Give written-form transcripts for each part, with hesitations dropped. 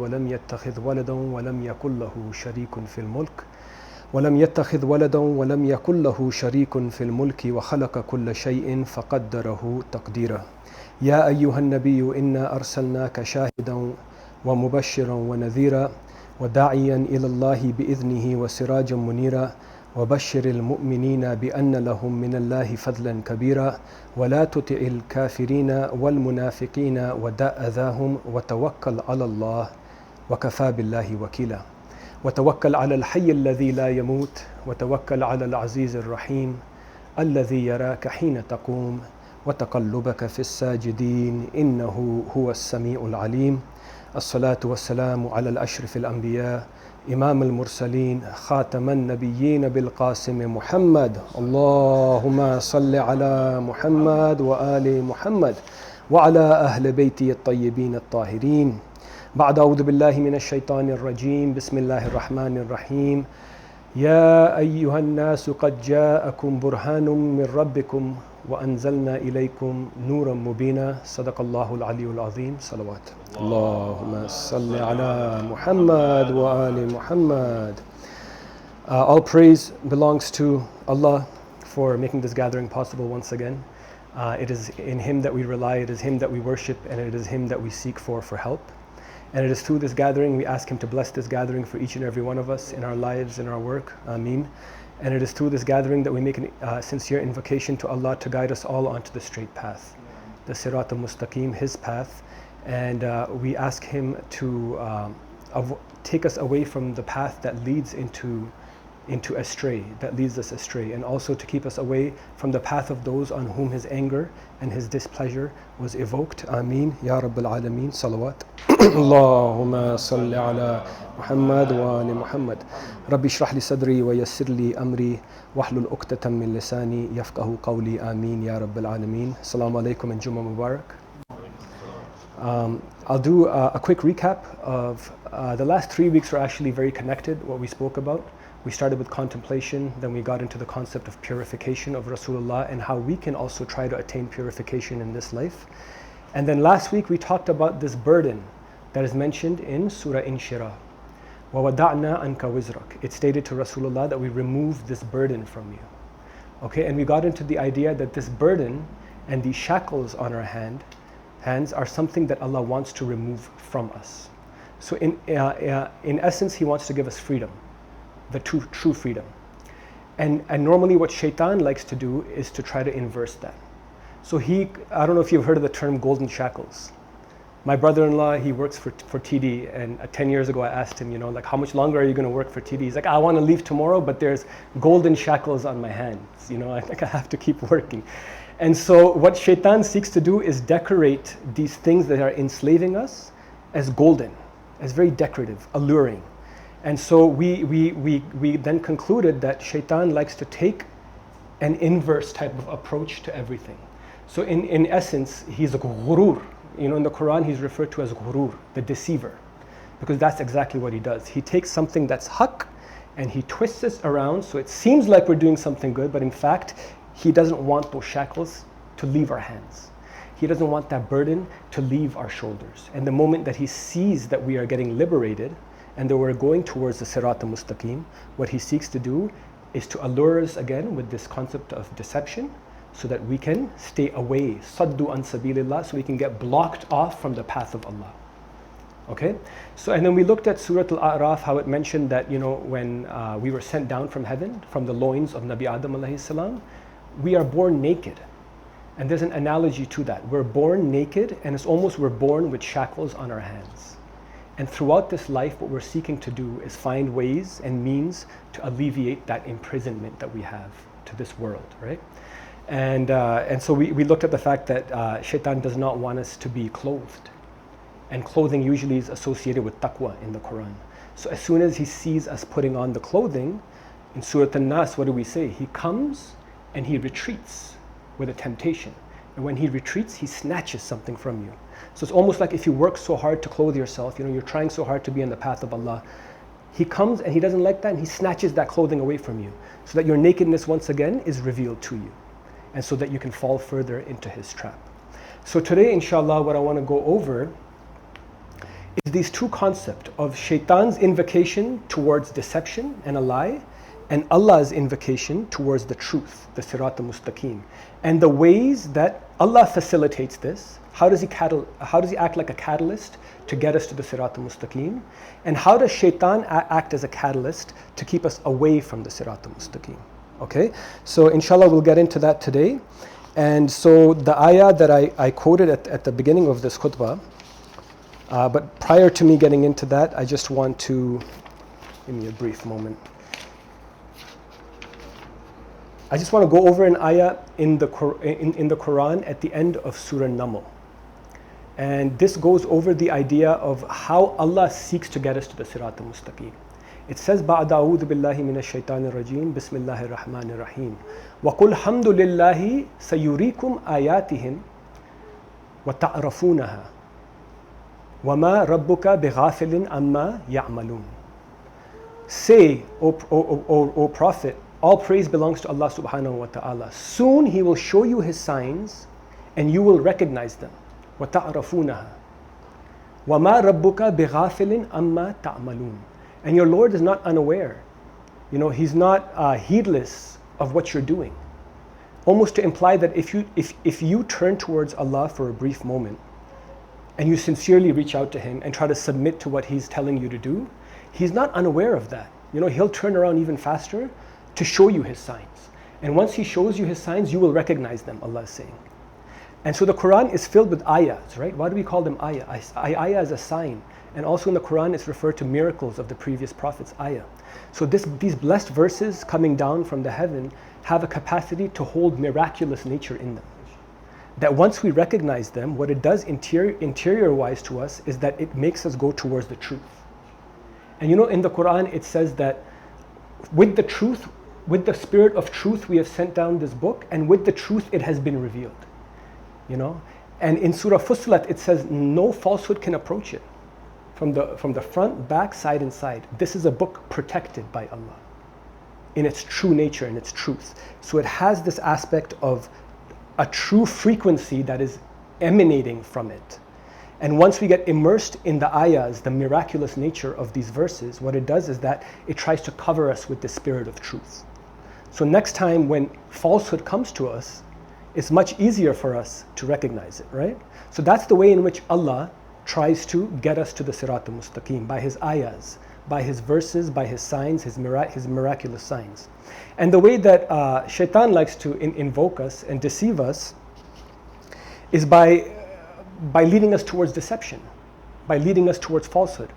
ولم يتخذ ولدا ولم يكن له شريك في الملك ولم يتخذ ولدا ولم يكن له شريك في الملك وخلق كل شيء فقدره تقديرا. يا أيها النبي إنا أرسلناك شاهدا ومبشرا ونذيرا وداعيا إلى الله بإذنه وسراجا منيرا وبشر المؤمنين بأن لهم من الله فضلا كبيرا ولا تطع الكافرين والمنافقين ودع أذاهم وتوكل على الله وكفى بالله وكيلا. وتوكل على الحي الذي لا يموت وتوكل على العزيز الرحيم الذي يراك حين تقوم وتقلبك في الساجدين إنه هو السميع العليم. الصلاة والسلام على الأشرف الأنبياء إمام المرسلين خاتم النبيين بالقاسم محمد. اللهم صل على محمد وآل محمد وعلى أهل بيته الطيبين الطاهرين. بعد أعوذ بالله من الشيطان الرجيم. بسم الله الرحمن الرحيم. يا أيها الناس قد جاءكم برهان من ربكم وأنزلنا إليكم نورا مبينا. صدق الله العلي العظيم. صلوات. اللهم صل على محمد وآل محمد. All praise belongs to Allah for making this gathering possible once again. It is in Him that we rely, it is Him that we worship, and it is Him that we seek for help. And it is through this gathering we ask Him to bless this gathering for each and every one of us in our lives, in our work. Ameen. And it is through this gathering that we make a sincere invocation to Allah to guide us all onto the straight path, the Sirat al-Mustaqim, His path. And we ask Him to take us away from the path that leads into astray, that leads us astray, and also to keep us away from the path of those on whom His anger and His displeasure was evoked. Ameen. Ya Rabbil Alameen. Salawat. Allahumma salli ala Muhammad wa ali Muhammad. Rabbi shrah li sadri wa yassir li amri wahlul uqdatan min lisani yafqahu qawli. Ameen. Ya Rabbil Alameen. Assalamu alaikum and Jummah Mubarak. I'll do a quick recap of the last 3 weeks. Were actually very connected, what we spoke about. We started with contemplation, then we got into the concept of purification of Rasulullah and how we can also try to attain purification in this life. And then last week we talked about this burden that is mentioned in Surah Inshirah. وَوَدَعْنَا عَنْكَ وِزْرَكَ. It stated to Rasulullah that we remove this burden from you. Okay, and we got into the idea that this burden and these shackles on our hands are something that Allah wants to remove from us. So in essence, He wants to give us freedom, the true freedom. And normally what shaitan likes to do is to try to inverse that. So I don't know if you've heard of the term golden shackles. My brother-in-law, he works for TD, and 10 years ago I asked him, like, how much longer are you going to work for TD? He's like, I want to leave tomorrow, but there's golden shackles on my hands. I think I have to keep working. And so what shaitan seeks to do is decorate these things that are enslaving us as golden, as very decorative, alluring. And so we then concluded that shaitan likes to take an inverse type of approach to everything. So in essence, he's a ghurur. In the Quran, he's referred to as ghurur, the deceiver, because that's exactly what he does. He takes something that's haqq and he twists it around so it seems like we're doing something good, but in fact, he doesn't want those shackles to leave our hands. He doesn't want that burden to leave our shoulders. And the moment that he sees that we are getting liberated and that we're going towards the Sirat al-Mustaqim, what he seeks to do is to allure us again with this concept of deception so that we can stay away, saddu an sabilillah, so we can get blocked off from the path of Allah. Okay? So, and then we looked at Surah Al-A'raf, how it mentioned that, when we were sent down from heaven, from the loins of Nabi Adam alayhi salam, we are born naked. And there's an analogy to that. We're born naked, and it's almost we're born with shackles on our hands. And throughout this life, what we're seeking to do is find ways and means to alleviate that imprisonment that we have to this world, right? And so we looked at the fact that shaitan does not want us to be clothed. And clothing usually is associated with taqwa in the Quran. So as soon as he sees us putting on the clothing, in Surah An-Nas, what do we say? He comes and he retreats with a temptation. And when he retreats, he snatches something from you. So it's almost like if you work so hard to clothe yourself, you're trying so hard to be on the path of Allah. He comes and he doesn't like that, and he snatches that clothing away from you so that your nakedness once again is revealed to you, and so that you can fall further into his trap. So today, inshallah, what I want to go over is these two concepts of shaitan's invocation towards deception and a lie, and Allah's invocation towards the truth, the Sirat al-Mustaqim. And the ways that Allah facilitates this, how does He act like a catalyst to get us to the Sirat al-Mustaqim? And how does shaitan act as a catalyst to keep us away from the Sirat al-Mustaqim? Okay, so inshallah we'll get into that today. And so the ayah that I quoted at the beginning of this khutbah, but prior to me getting into that, I just want to, give me a brief moment. I just want to go over an ayah in the Quran at the end of Surah Naml. And this goes over the idea of how Allah seeks to get us to the Sirat al-Mustaqim. It says, بَعْدَ أَعُوذُ بِاللَّهِ مِنَ الشَّيْطَانِ الرَّجِيمِ بِسْمِ اللَّهِ الرَّحْمَنِ الرَّحِيمِ وَقُلْ حَمْدُ لِلَّهِ سَيُرِيكُمْ آيَاتِهِمْ وَتَعْرَفُونَهَا وَمَا رَبُّكَ بِغَافِلٍ عَمَّا يَعْمَلُونَ. Say, O Prophet, all praise belongs to Allah subhanahu wa ta'ala. Soon He will show you His signs and you will recognize them. وَتَعْرَفُونَهَا وَمَا رَبُّكَ بِغَافِلٍ عَمَّا تَعْمَلُونَ. And your Lord is not unaware. He's not heedless of what you're doing. Almost to imply that if you turn towards Allah for a brief moment and you sincerely reach out to Him and try to submit to what He's telling you to do, He's not unaware of that. He'll turn around even faster to show you His signs. And once He shows you His signs, you will recognize them, Allah is saying. And so the Quran is filled with ayahs, right? Why do we call them ayah? Ayah is a sign. And also in the Quran, it's referred to miracles of the previous prophets, ayah. So these blessed verses coming down from the heaven have a capacity to hold miraculous nature in them. That once we recognize them, what it does interior-wise to us is that it makes us go towards the truth. And in the Quran, it says that with the truth, with the spirit of truth, we have sent down this book, and with the truth, it has been revealed. And in Surah Fussilat, it says no falsehood can approach it. From the front, back, side, and side. This is a book protected by Allah in its true nature and its truth. So it has this aspect of a true frequency that is emanating from it. And once we get immersed in the ayahs, the miraculous nature of these verses, what it does is that it tries to cover us with the spirit of truth. So next time when falsehood comes to us, it's much easier for us to recognize it, right? So that's the way in which Allah tries to get us to the Sirat al-Mustaqim, by His ayahs, by His verses, by His signs, His miraculous signs. And the way that shaitan likes to invoke us and deceive us is by leading us towards deception, by leading us towards falsehood.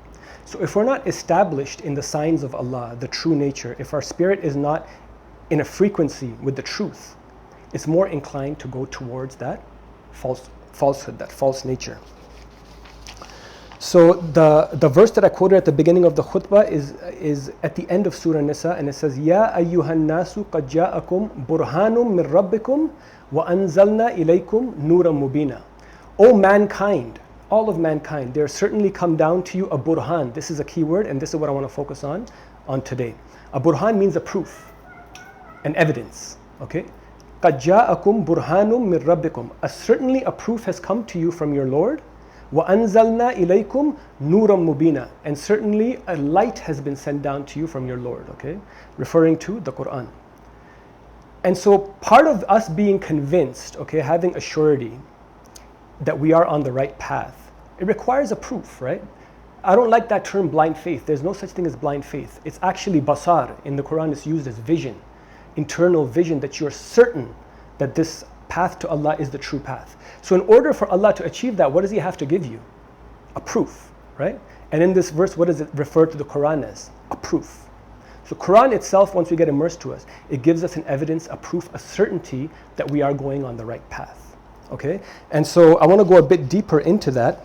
So if we're not established in the signs of Allah, the true nature, if our spirit is not in a frequency with the truth, it's more inclined to go towards that falsehood, that false nature. So the verse that I quoted at the beginning of the khutbah is at the end of Surah Nisa, and it says, Ya ayyuhan nasu qad ja'akum burhanum min rabbikum wa anzalna ilaykum nuran mubina. O mankind, all of mankind, there certainly come down to you a burhan. This is a key word, and this is what I want to focus on today. A burhan means a proof, an evidence, okay? قَدْ جَاءَكُمْ بُرْهَانٌ مِّن رَبِّكُمْ. Certainly a proof has come to you from your Lord. وَأَنزَلْنَا إِلَيْكُمْ نُورًا مُبِينًا. And certainly a light has been sent down to you from your Lord, okay? Referring to the Quran. And so part of us being convinced, okay, having a surety that we are on the right path, it requires a proof, right? I don't like that term blind faith. There's no such thing as blind faith. It's actually basar. In the Quran, it's used as vision. Internal vision, that you're certain that this path to Allah is the true path. So in order for Allah to achieve that, what does He have to give you? A proof, right? And in this verse, what does it refer to the Quran as? A proof. So Quran itself, once we get immersed to us, it gives us an evidence, a proof, a certainty that we are going on the right path. Okay? And so I want to go a bit deeper into that.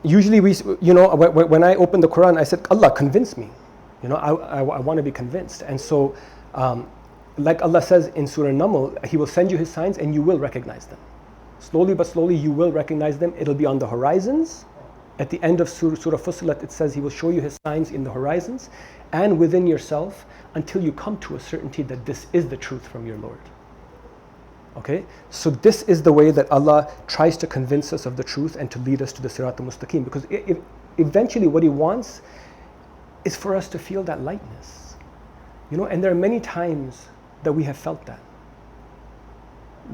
Usually when I open the Quran, I said, Allah, convince me. I want to be convinced. And so, like Allah says in Surah Naml, He will send you His signs and you will recognize them. Slowly but slowly you will recognize them. It'll be on the horizons. At the end of Surah Fussilat, it says He will show you His signs in the horizons and within yourself until you come to a certainty that this is the truth from your Lord. Okay, so this is the way that Allah tries to convince us of the truth and to lead us to the Sirat al-Mustaqim, because eventually what He wants is for us to feel that lightness. You know, and there are many times that we have felt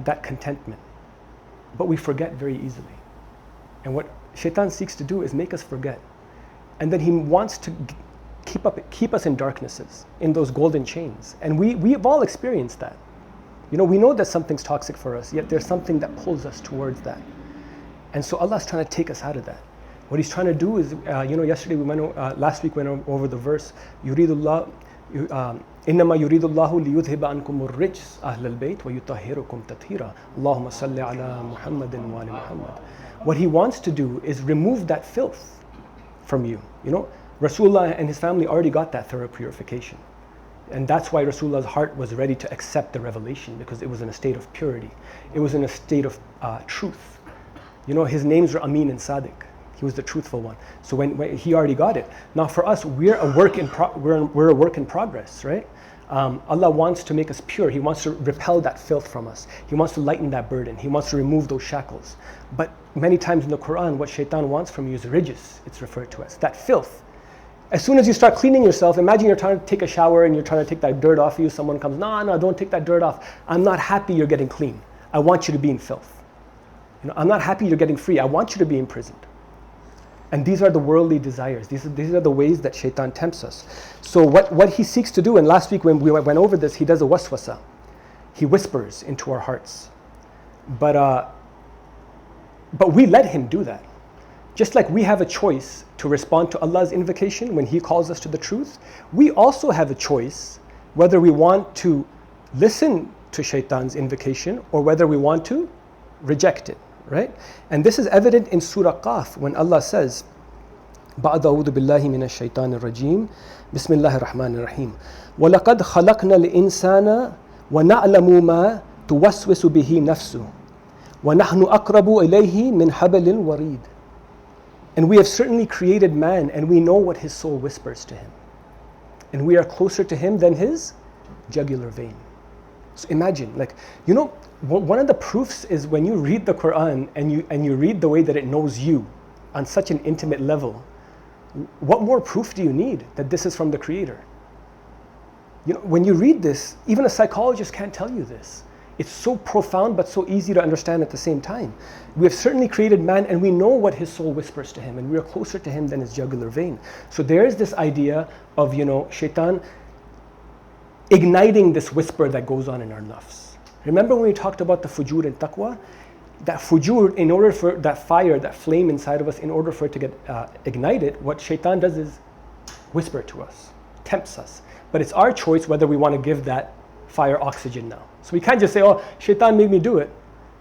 that contentment, but we forget very easily. And what Shaitan seeks to do is make us forget. And then he wants to keep us in darknesses, in those golden chains. And we've all experienced that. You know, we know that something's toxic for us, yet there's something that pulls us towards that. And so Allah's trying to take us out of that. What He's trying to do is, yesterday last week we went over the verse, Yuridullah, إنما يريد الله ليذهب عنكم الرجس أهل البيت ويطهركم تطهيرا اللهم صل على محمد وآل محمد. What He wants to do is remove that filth from you. You know, Rasulullah and his family already got that thorough purification. And that's why Rasulullah's heart was ready to accept the revelation, because it was in a state of purity. It was in a state of truth. You know, his names were Amin and Sadiq. He was the truthful one. So when he already got it. Now for us, we're a work in progress, right? Allah wants to make us pure. He wants to repel that filth from us. He wants to lighten that burden. He wants to remove those shackles. But many times in the Quran, what Shaitan wants from you is rijis, it's referred to as, that filth. As soon as you start cleaning yourself, imagine you're trying to take a shower and you're trying to take that dirt off you. Someone comes, no, don't take that dirt off. I'm not happy you're getting clean. I want you to be in filth. You know, I'm not happy you're getting free. I want you to be imprisoned. And these are the worldly desires. These are the ways that Shaitan tempts us. So what he seeks to do, and last week when we went over this, he does a waswasa. He whispers into our hearts. But we let him do that. Just like we have a choice to respond to Allah's invocation when He calls us to the truth, we also have a choice whether we want to listen to Shaitan's invocation or whether we want to reject it, right? And this is evident in Surah Qaf when Allah says, بعد أعوذ بالله من الشيطان الرجيم بسم الله الرحمن الرحيم ولقد خلقنا الإنسان ونعلم ما توسوس به نفسه ونحن أقرب إليه من حبل الوريد. And we have certainly created man, and we know what his soul whispers to him. And we are closer to him than his jugular vein. So imagine, one of the proofs is when you read the Quran and you read the way that it knows you on such an intimate level. What more proof do you need that this is from the Creator? You know, when you read this, even a psychologist can't tell you this. It's so profound but so easy to understand at the same time. We have certainly created man, and we know what his soul whispers to him, and we are closer to him than his jugular vein. So there is this idea of, Shaitan igniting this whisper that goes on in our nafs. Remember when we talked about the fujur and taqwa? That fujur, in order for that fire, that flame inside of us, in order for it to get ignited, what Shaitan does is whisper to us, tempts us. But it's our choice whether we want to give that fire oxygen now. So we can't just say, oh, Shaitan made me do it.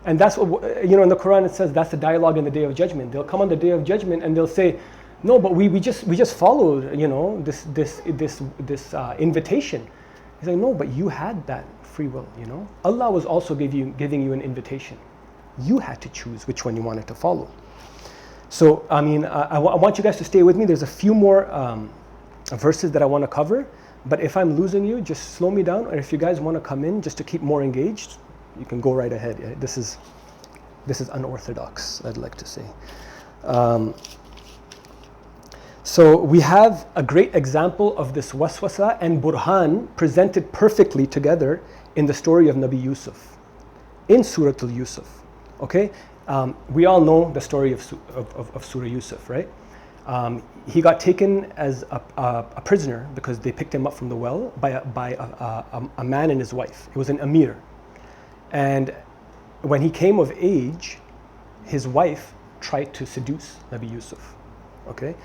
And that's what, in the Quran it says that's the dialogue in the Day of Judgment. They'll come on the Day of Judgment and they'll say, no, but we just followed, this invitation. He's like, no, but you had that free will, Allah was also giving you an invitation. You had to choose which one you wanted to follow. So, I want you guys to stay with me. There's a few more verses that I want to cover. But if I'm losing you, just slow me down. Or if you guys want to come in just to keep more engaged, you can go right ahead. Yeah, this is unorthodox, I'd like to say. So we have a great example of this waswasa and burhan presented perfectly together in the story of Nabi Yusuf, in Surah Al-Yusuf. Okay, we all know the story of Surah Yusuf, right? He got taken as a prisoner because they picked him up from the well by a man and his wife. It was an emir. And when he came of age, his wife tried to seduce Nabi Yusuf. Okay?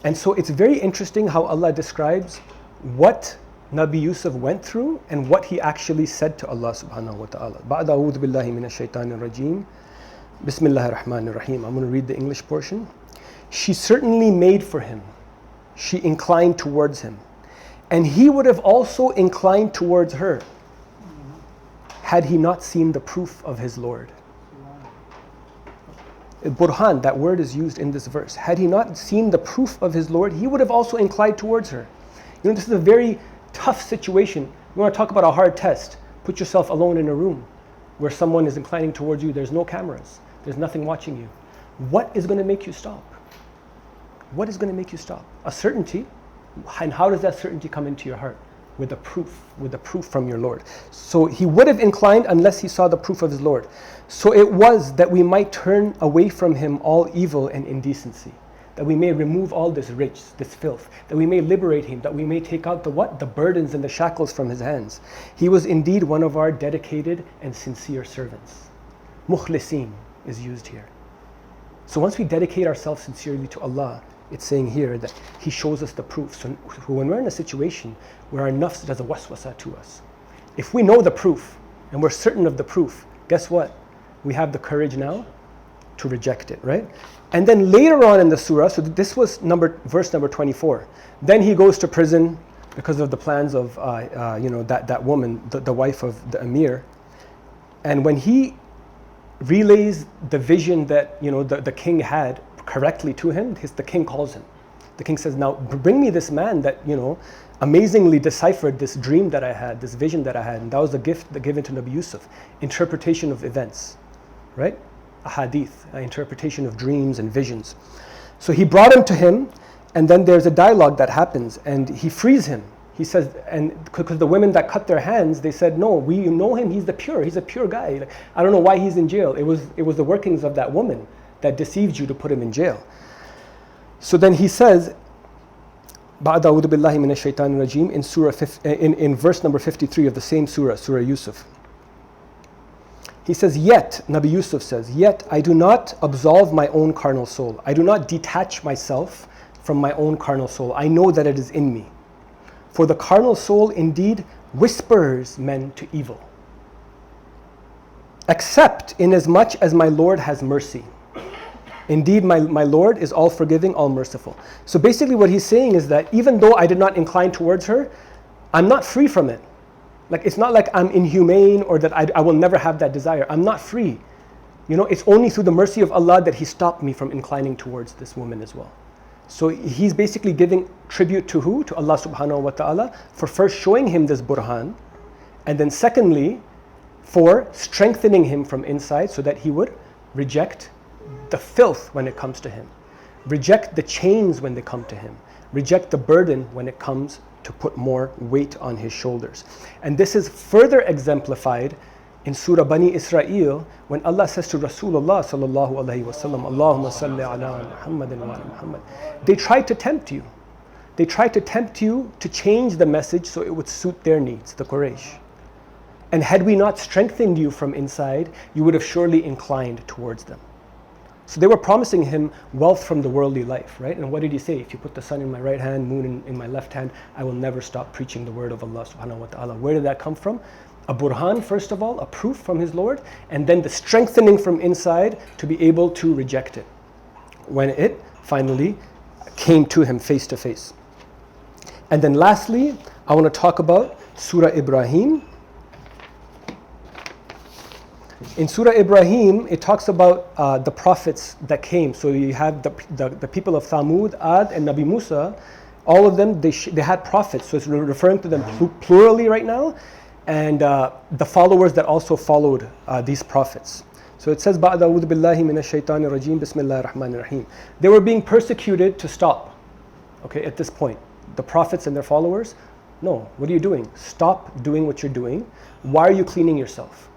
And so it's very interesting how Allah describes what Nabi Yusuf went through and what he actually said to Allah subhanahu wa ta'ala. بَعْدَ أَعُوذُ بِاللَّهِ مِنَ الشَّيْطَانِ الرَّجِيمِ بِسْمِ اللَّهِ الرَّحْمَنِ الرَّحِيمِ. I'm going to read the English portion. She certainly made for him. She inclined towards him. And he would have also inclined towards her had he not seen the proof of his Lord. Burhan, that word is used in this verse. Had he not seen the proof of his Lord, he would have also inclined towards her. This is a very tough situation. You want to talk about a hard test. Put yourself alone in a room where someone is inclining towards you, there's no cameras, there's nothing watching you. What is going to make you stop? What is going to make you stop? A certainty. And how does that certainty come into your heart? With a proof from your Lord. So he would have inclined unless he saw the proof of his Lord. So it was that we might turn away from him all evil and indecency, that we may remove all this rich, this filth, that we may liberate him, that we may take out the what? The burdens and the shackles from his hands. He was indeed one of our dedicated and sincere servants. Mukhlisin is used here. So once we dedicate ourselves sincerely to Allah, it's saying here that he shows us the proof. So when we're in a situation where our nafs does a waswasa to us, if we know the proof and we're certain of the proof, guess what? We have the courage now to reject it, right? And then later on in the surah, so this was verse number 24. Then he goes to prison because of the plans of that woman, the wife of the emir. And when he relays the vision that the king had correctly to him, the king calls him. The king says, now bring me this man that amazingly deciphered this dream that I had, this vision that I had. And that was the gift given to Nabi Yusuf, interpretation of events, right? A hadith, an interpretation of dreams and visions. So he brought him to him, and then there's a dialogue that happens, and he frees him. He says, and because the women that cut their hands, they said, no, we know him, he's a pure guy. Like, I don't know why he's in jail. It was the workings of that woman that deceived you to put him in jail. So then he says, بعد أعوذ بالله من الشيطان الرجيم in verse number 53 of the same surah, Surah Yusuf. He says, yet, Nabi Yusuf says, yet I do not absolve my own carnal soul. I do not detach myself from my own carnal soul. I know that it is in me. For the carnal soul indeed whispers men to evil, except inasmuch as my Lord has mercy. Indeed, my Lord is all forgiving, all merciful. So basically what he's saying is that even though I did not incline towards her, I'm not free from it. Like, it's not like I'm inhumane or that I will never have that desire. I'm not free. It's only through the mercy of Allah that he stopped me from inclining towards this woman as well. So he's basically giving tribute to who? To Allah subhanahu wa ta'ala for first showing him this burhan, and then secondly, for strengthening him from inside so that he would reject the filth when it comes to him, reject the chains when they come to him, reject the burden when it comes to put more weight on his shoulders. And this is further exemplified in Surah Bani Israel when Allah says to Rasulullah sallallahu alaihi wasallam, Allahumma salli ala Muhammadin wa ala Muhammad. They tried to tempt you. They tried to tempt you to change the message so it would suit their needs, the Quraysh. And had we not strengthened you from inside, you would have surely inclined towards them. So they were promising him wealth from the worldly life, right? And what did he say? If you put the sun in my right hand, moon in my left hand, I will never stop preaching the word of Allah subhanahu wa ta'ala. Where did that come from? A burhan, first of all, a proof from his Lord, and then the strengthening from inside to be able to reject it when it finally came to him face to face. And then lastly, I want to talk about Surah Ibrahim. In Surah Ibrahim, it talks about the prophets that came. So you have the people of Thamud, Ad, and Nabi Musa. All of them, they had prophets. So it's referring to them plurally right now. And the followers that also followed these prophets. So it says, بَعْدَ أَعُوذُ بِاللَّهِ مِنَ الشَّيْطَانِ الرَّجِيمِ بِسْمِ اللَّهِ الرَّحْمَنِ الرَّحِيمِ. They were being persecuted to stop. Okay, at this point. The prophets and their followers, no, what are you doing? Stop doing what you're doing. Why are you cleaning yourself?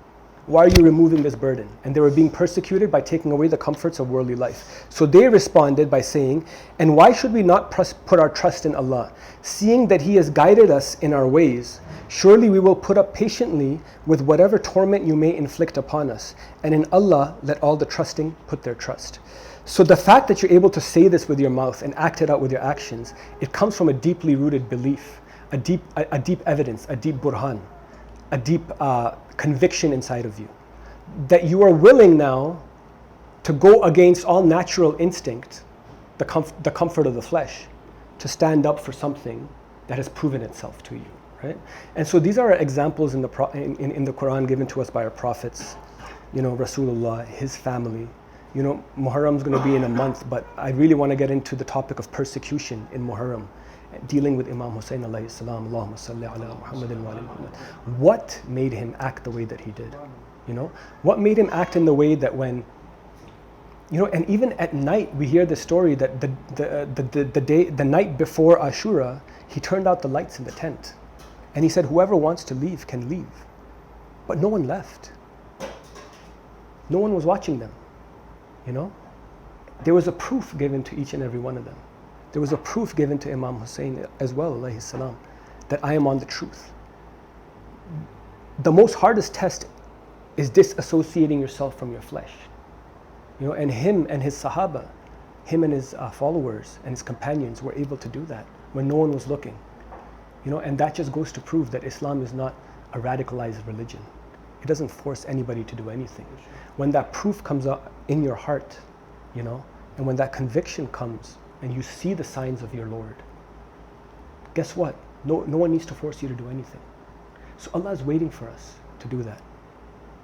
Why are you removing this burden? And they were being persecuted by taking away the comforts of worldly life. So they responded by saying, and why should we not put our trust in Allah? Seeing that He has guided us in our ways, surely we will put up patiently with whatever torment you may inflict upon us. And in Allah, let all the trusting put their trust. So the fact that you're able to say this with your mouth and act it out with your actions, it comes from a deeply rooted belief, a deep evidence, a deep burhan, a deep conviction inside of you, that you are willing now to go against all natural instinct, the comfort of the flesh, to stand up for something that has proven itself to you, right? And so these are examples in the Quran given to us by our prophets, Rasulullah, his family. Muharram's going to be in a month, but I really want to get into the topic of persecution in Muharram, dealing with Imam Hussein alayhi salam, Allahumma salli ala Muhammadin wa ala Muhammad. What made him act the way that he did? You know, what made him act in the way that when, you know, and even at night we hear the story that the night before Ashura, he turned out the lights in the tent, and he said, whoever wants to leave can leave, but no one left. No one was watching them. You know, there was a proof given to each and every one of them. There was a proof given to Imam Hussein as well, alayhi salam, that I am on the truth. The most hardest test is disassociating yourself from your flesh. You know, and him and his Sahaba, him and his followers and his companions were able to do that when no one was looking. You know, and that just goes to prove that Islam is not a radicalized religion. It doesn't force anybody to do anything. When that proof comes up in your heart, you know, and when that conviction comes and you see the signs of your Lord, guess what? No one needs to force you to do anything. So Allah is waiting for us to do that.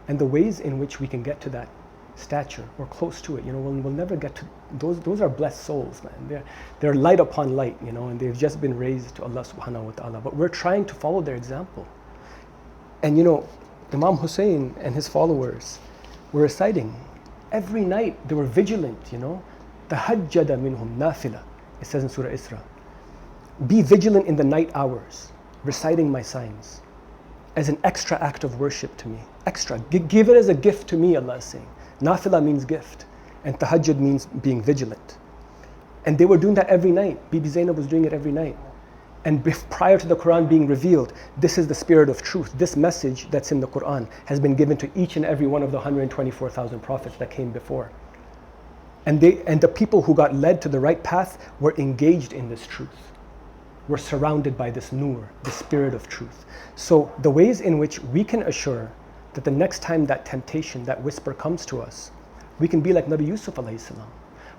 And the ways in which we can get to that stature or close to it, you know, we'll never get to those are blessed souls, man. They're light upon light, you know, and they've just been raised to Allah subhanahu wa ta'ala. But we're trying to follow their example. And you know, Imam Hussein and his followers were reciting every night. They were vigilant, you know. Tahajjada minhum nafila, it says in Surah Isra. Be vigilant in the night hours, reciting my signs as an extra act of worship to me. Extra, give it as a gift to me, Allah is saying. Nafila means gift, and tahajjud means being vigilant. And they were doing that every night. Bibi Zainab was doing it every night. And prior to the Quran being revealed, this is the spirit of truth. This message that's in the Quran has been given to each and every one of the 124,000 prophets that came before. And the people who got led to the right path were engaged in this truth. We're surrounded by this nur, the spirit of truth. So the ways in which we can assure that the next time that temptation, that whisper comes to us, we can be like Nabi Yusuf alayhi salam.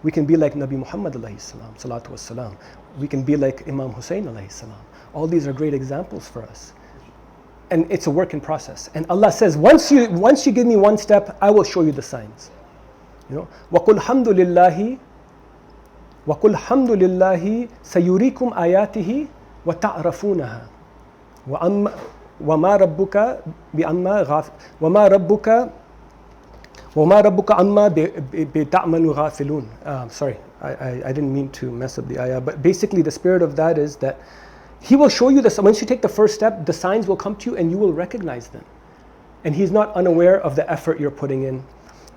We can be like Nabi Muhammad alayhi salam, salatu wassalam. We can be like Imam Hussein alayhi salam. All these are great examples for us. And it's a work in process. And Allah says, once you give me one step, I will show you the signs. You know, وَقُلْ حَمْدُ لِلَّهِ سَيُرِيكُمْ آيَاتِهِ وَتَعْرَفُونَهَا وَمَا رَبُّكَ عَمَّا بِتَعْمَلُ غَافِلُونَ. Sorry, I didn't mean to mess up the ayah, but basically the spirit of that is that He will show you this. Once you take the first step, the signs will come to you and you will recognize them. And He's not unaware of the effort you're putting in,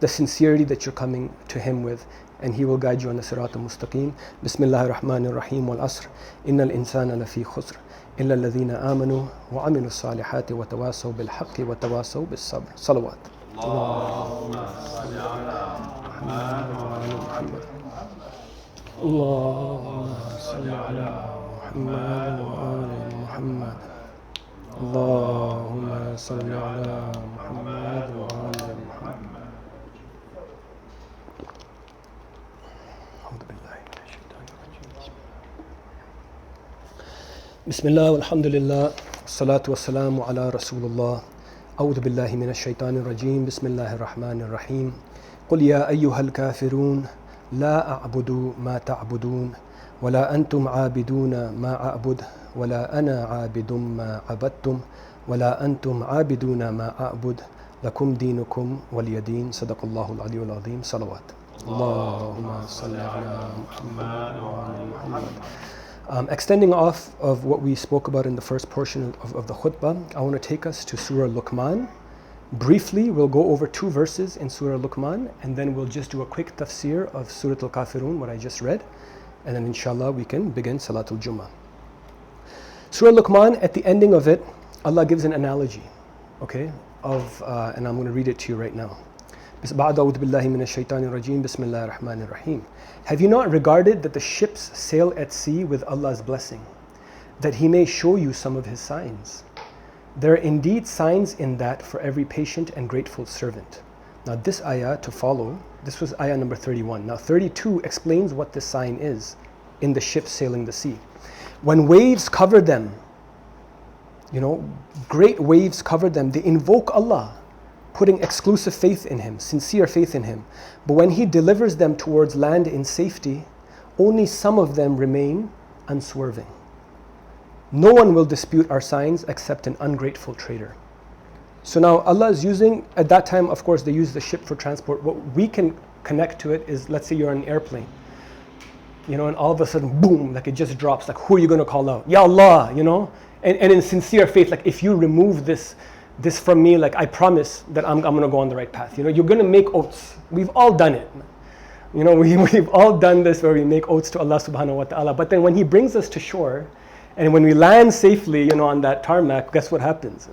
the sincerity that you're coming to Him with, and He will guide you on the sirat al-mustaqim. Bismillahir Rahmanir Rahim wal asr. Innal insana lafi khusr. Illa alladhina amanu wa amilu salihati wa tawasaw bil haqqi wa tawasaw bis sabr. Salawat. Allahumma salli ala Muhammad wa ala Muhammad. Allahumma salli ala Muhammad wa ala Muhammad. Allahumma salli ala Muhammad wa ala Muhammad. Bismillah walhamdulillah salatu wassalamu ala rasulullah. A'udhu billahi minash shaitanir rajim. Bismillahir rahmanir rahim. Qul ya ayyuhal kafirun la a'budu ma ta'budun wa la antum 'abiduna ma a'bud wa la ana 'abidun ma 'abadtum wa la antum 'abiduna ma a'bud lakum dinukum waliyadin. Sadaqallahu al-'aliyyul 'azim. Salawat. Allahumma salli ala Muhammad wa ala Muhammad. Extending off of what we spoke about in the first portion of the khutbah, I want to take us to Surah Luqman. Briefly, we'll go over 2 verses in Surah Luqman, and then we'll just do a quick tafsir of Surah Al-Kafirun, what I just read, and then inshallah we can begin Salatul Jummah. Surah Luqman, at the ending of it, Allah gives an analogy, okay, and I'm going to read it to you right now. Have you not regarded that the ships sail at sea with Allah's blessing, that He may show you some of His signs? There are indeed signs in that for every patient and grateful servant. Now this ayah to follow, this was ayah number 31. Now 32 explains what this sign is in the ships sailing the sea. When waves cover them, you know, great waves cover them, they invoke Allah, putting exclusive faith in Him, sincere faith in Him. But when He delivers them towards land in safety, only some of them remain unswerving. No one will dispute our signs except an ungrateful traitor. So now Allah is using, at that time, of course, they use the ship for transport. What we can connect to it is, let's say you're on an airplane, and all of a sudden, boom, like it just drops. Like, who are you going to call out? Ya Allah, And in sincere faith, like if you remove this from me, like I promise that I'm going to go on the right path. You're going to make oaths. We've all done it. We've all done this where we make oaths to Allah subhanahu wa ta'ala. But then when He brings us to shore, and when we land safely, on that tarmac, guess what happens?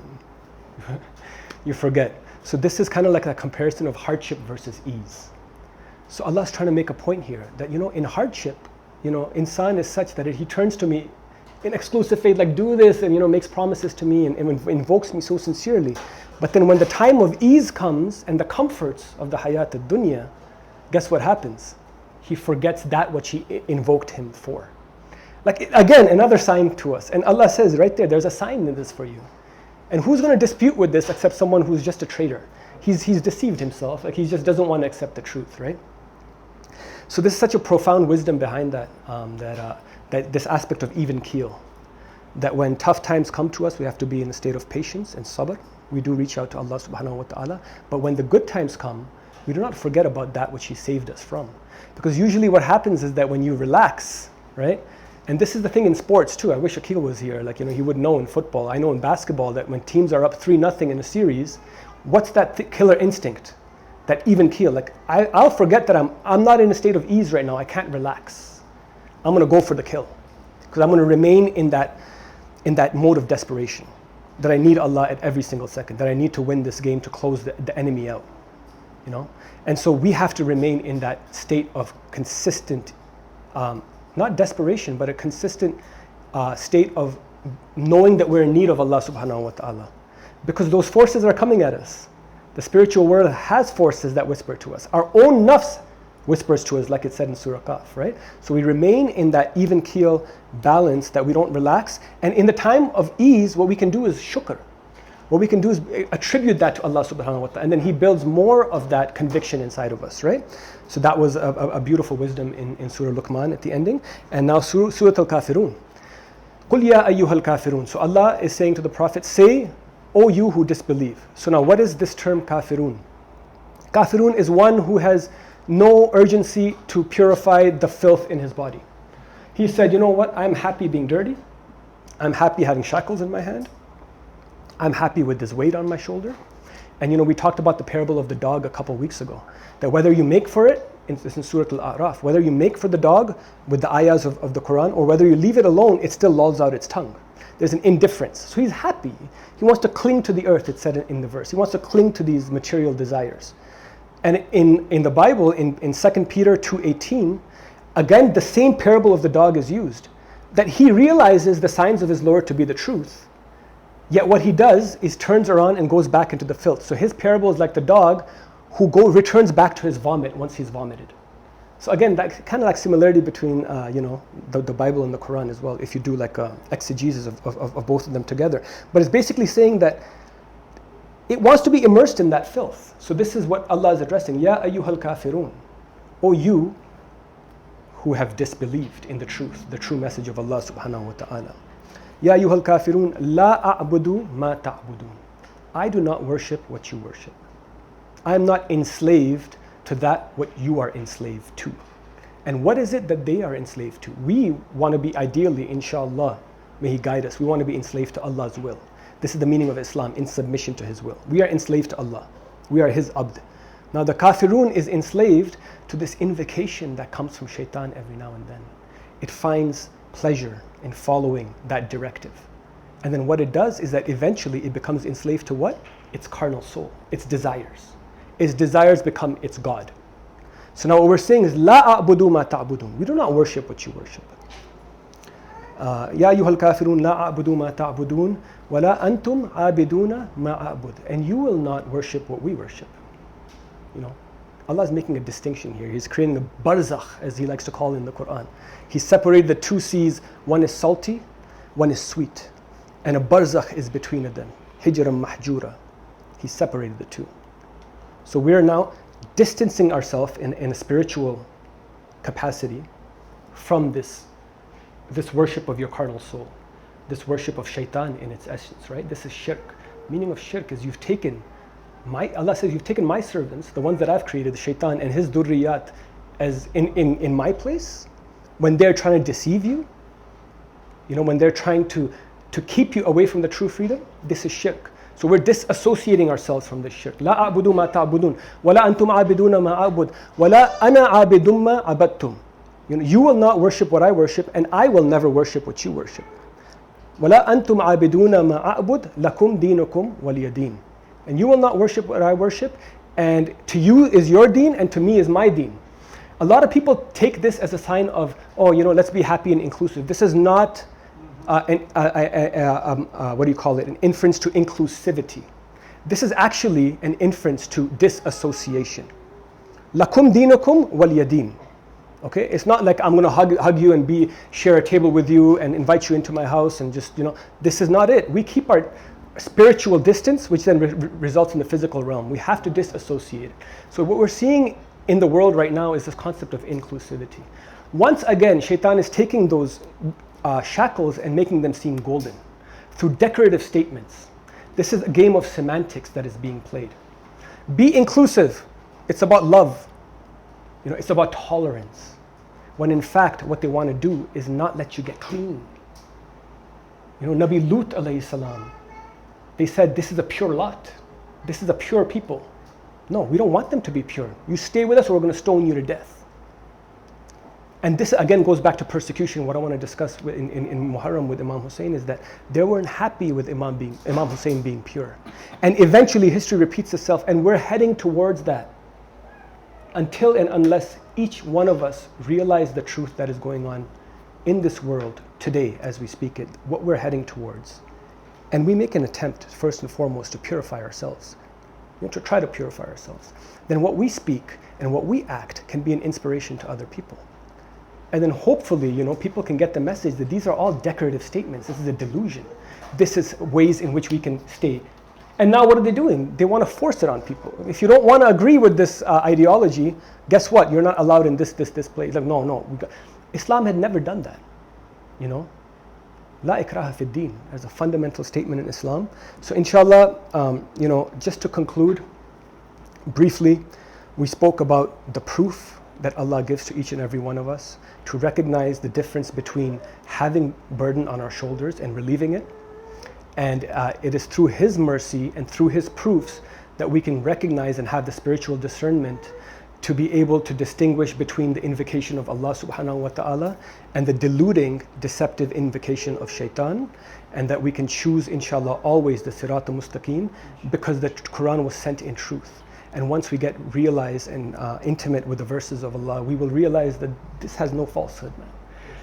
You forget. So this is kind of like a comparison of hardship versus ease. So Allah is trying to make a point here that, in hardship, insan is such that He turns to me in exclusive faith, like do this, and makes promises to me and invokes me so sincerely. But then when the time of ease comes and the comforts of the hayat al-dunya, guess what happens? He forgets that which He invoked him for. Like, again, another sign to us. And Allah says right there's a sign in this for you. And who's going to dispute with this except someone who's just a traitor? He's deceived himself. Like, he just doesn't want to accept the truth, right? So this is such a profound wisdom behind that, that this aspect of even keel. That when tough times come to us, we have to be in a state of patience and sabr. We do reach out to Allah subhanahu wa ta'ala. But when the good times come, we do not forget about that which He saved us from. Because usually what happens is that when you relax, right? And this is the thing in sports too. I wish Akil was here. Like, he would know in football. I know in basketball that when teams are up 3-0 in a series, what's that killer instinct? That even keel. Like, I'll forget that I'm not in a state of ease right now. I can't relax. I'm going to go for the kill. Because I'm going to remain in that mode of desperation. That I need Allah at every single second. That I need to win this game to close the enemy out. And so we have to remain in that state of consistent, not desperation, but a consistent state of knowing that we're in need of Allah subhanahu wa ta'ala. Because those forces are coming at us. The spiritual world has forces that whisper to us. Our own nafs whispers to us, like it said in Surah Qaf, right? So we remain in that even keel balance, that we don't relax. And in the time of ease, what we can do is shukr. What we can do is attribute that to Allah subhanahu wa ta'ala. And then He builds more of that conviction inside of us, right? So that was a beautiful wisdom in Surah Luqman at the ending. And now Surah Al-Kafirun. قُلْ يَا أَيُّهَا الْكَافِرُونَ. So Allah is saying to the Prophet, say, O you who disbelieve. So now what is this term kafirun? Kafirun is one who has no urgency to purify the filth in his body. He said, you know what, I'm happy being dirty. I'm happy having shackles in my hand. I'm happy with this weight on my shoulder. And we talked about the parable of the dog a couple weeks ago. That whether you make for it, it's in Surah Al-A'raf, whether you make for the dog with the ayahs of the Quran, or whether you leave it alone, it still lolls out its tongue. There's an indifference. So he's happy. He wants to cling to the earth, it said in the verse. He wants to cling to these material desires. And in the Bible, in 2 Peter 2:18, again, the same parable of the dog is used. That he realizes the signs of his Lord to be the truth. Yet what he does is turns around and goes back into the filth. So his parable is like the dog who returns back to his vomit once he's vomited. So again, that kind of like similarity between the Bible and the Quran as well, if you do like exegesis of both of them together. But it's basically saying that it wants to be immersed in that filth. So this is what Allah is addressing. Ya ayyuhal kafirun. O you who have disbelieved in the true message of Allah subhanahu wa ta'ala. Ya ayyuhal kafirun la a'budu ma ta'budun. I do not worship what you worship. I am not enslaved to that what you are enslaved to. And what is it that they are enslaved to? We want to be ideally, inshallah, may He guide us. We want to be enslaved to Allah's will. This is the meaning of Islam, in submission to His will. We are enslaved to Allah. We are His abd. Now the kafirun is enslaved to this invocation that comes from shaitan every now and then. It finds pleasure in following that directive. And then what it does is that eventually it becomes enslaved to what? Its carnal soul, its desires. Its desires become its God. So now what we're saying is, La a'budu ma ta'budun. We do not worship what you worship. Ya ayyuhal kafirun la a'budu ma ta'budun wa la antum abiduna ma a'bud. And you will not worship what we worship. Allah is making a distinction here. He's creating a barzakh, as He likes to call in the Quran. He separated the two seas. One is salty, one is sweet. And a barzakh is between them. Hijran mahjura. He separated the two. So we are now distancing ourselves in a spiritual capacity from this worship of your carnal soul, this worship of shaitan in its essence, right? This is shirk. Meaning of shirk is Allah says you've taken my servants, the ones that I've created, the shaitan and his durriyat, as in my place, when they're trying to deceive you, when they're trying to keep you away from the true freedom. This is shirk. So we're disassociating ourselves from this shirk. لا أعبد ما تعبدون ولا أنتم عابدون ما أعبد ولا أنا عابد ما عبدتم. You will not worship what I worship, and I will never worship what you worship. ولا أنتم عابدون ما أعبد لكم دينكم ولي دين. And you will not worship what I worship, and to you is your deen, and to me is my deen. A lot of people take this as a sign of, let's be happy and inclusive. This is not an inference to inclusivity. This is actually an inference to disassociation. Lakum dinukum waliya din. Okay, it's not like I'm going to hug you and share a table with you and invite you into my house and just, this is not it. We keep our spiritual distance, which then results in the physical realm. We have to disassociate. So what we're seeing in the world right now is this concept of inclusivity. Once again, shaitan is taking those shackles and making them seem golden through decorative statements. This is a game of semantics that is being played. Be inclusive. It's about love. It's about tolerance. When in fact, what they want to do is not let you get clean. Nabi Lut alayhi salam, they said, this is a pure lot. This is a pure people. No, we don't want them to be pure. You stay with us or we're going to stone you to death. And this again goes back to persecution. What I want to discuss in Muharram with Imam Hussein is that they weren't happy with Imam Hussein being pure. And eventually history repeats itself, and we're heading towards that. Until and unless each one of us realize the truth that is going on in this world today as we speak it, what we're heading towards. And we make an attempt, first and foremost, to purify ourselves. To try to purify ourselves. Then what we speak and what we act can be an inspiration to other people. And then hopefully, people can get the message that these are all decorative statements. This is a delusion. This is ways in which we can stay. And now what are they doing? They want to force it on people. If you don't want to agree with this ideology, guess what? You're not allowed in this place. Like, no. Islam had never done that. La ikraha fi din, as a fundamental statement in Islam. So inshallah, just to conclude, briefly, we spoke about the proof that Allah gives to each and every one of us to recognize the difference between having burden on our shoulders and relieving it. And it is through His mercy and through His proofs that we can recognize and have the spiritual discernment to be able to distinguish between the invocation of Allah subhanahu wa ta'ala and the deluding, deceptive invocation of shaitan, and that we can choose, inshallah, always the Sirat al-Mustaqim, because the Quran was sent in truth. And once we get realized and intimate with the verses of Allah, we will realize that this has no falsehood, man.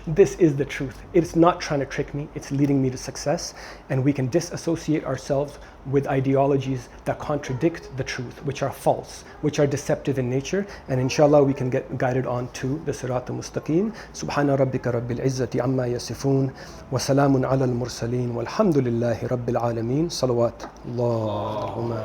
This is the truth. It's not trying to trick me, it's leading me to success. And we can disassociate ourselves with ideologies that contradict the truth, which are false, which are deceptive in nature. And inshallah, we can get guided on to the Sirat al-Mustaqim. Subhana rabbika rabbil izzati amma yasifun, wa salamun ala al-mursaleen, walhamdulillahi rabbil alameen. Salawat. Allahumma